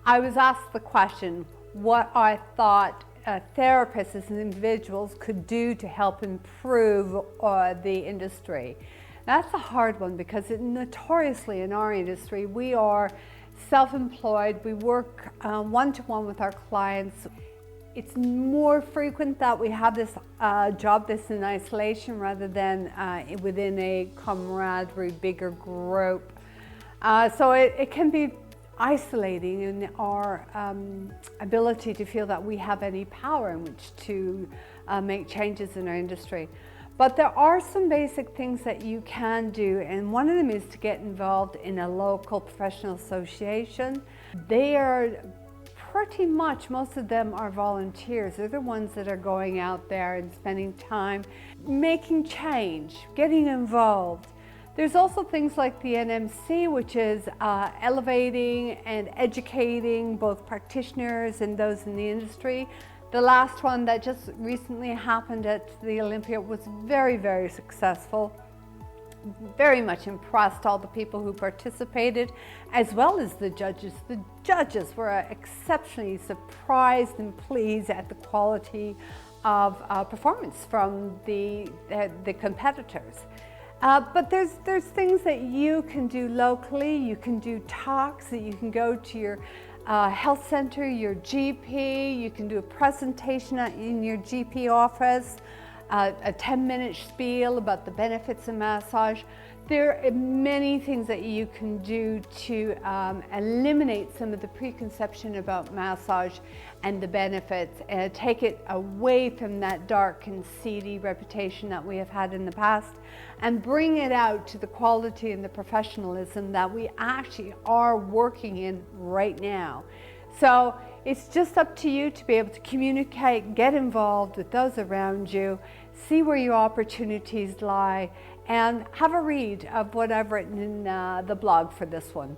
I was asked the question, what I thought therapists as individuals could do to help improve the industry. That's a hard one because notoriously in our industry, we are self-employed. We work one-to-one with our clients. It's more frequent that we have this job that's in isolation rather than within a camaraderie, bigger group. So it can be isolating in our ability to feel that we have any power in which to make changes in our industry. But there are some basic things that you can do, and one of them is to get involved in a local professional association. They are pretty much, most of them are volunteers. They're the ones that are going out there and spending time making change, getting involved. There's also things like the NMC, which is elevating and educating both practitioners and those in the industry. The last one that just recently happened at the Olympia was very, very successful. Very much impressed all the people who participated, as well as the judges. The judges were exceptionally surprised and pleased at the quality of performance from the competitors. But there's things that you can do locally. You can do talks, that you can go to your health center, your GP. You can do a presentation in your GP office, a 10-minute spiel about the benefits of massage. There are many things that you can do to eliminate some of the preconception about massage and the benefits, and take it away from that dark and seedy reputation that we have had in the past, and bring it out to the quality and the professionalism that we actually are working in right now. So it's just up to you to be able to communicate, get involved with those around you, see where your opportunities lie, and have a read of what I've written in the blog for this one.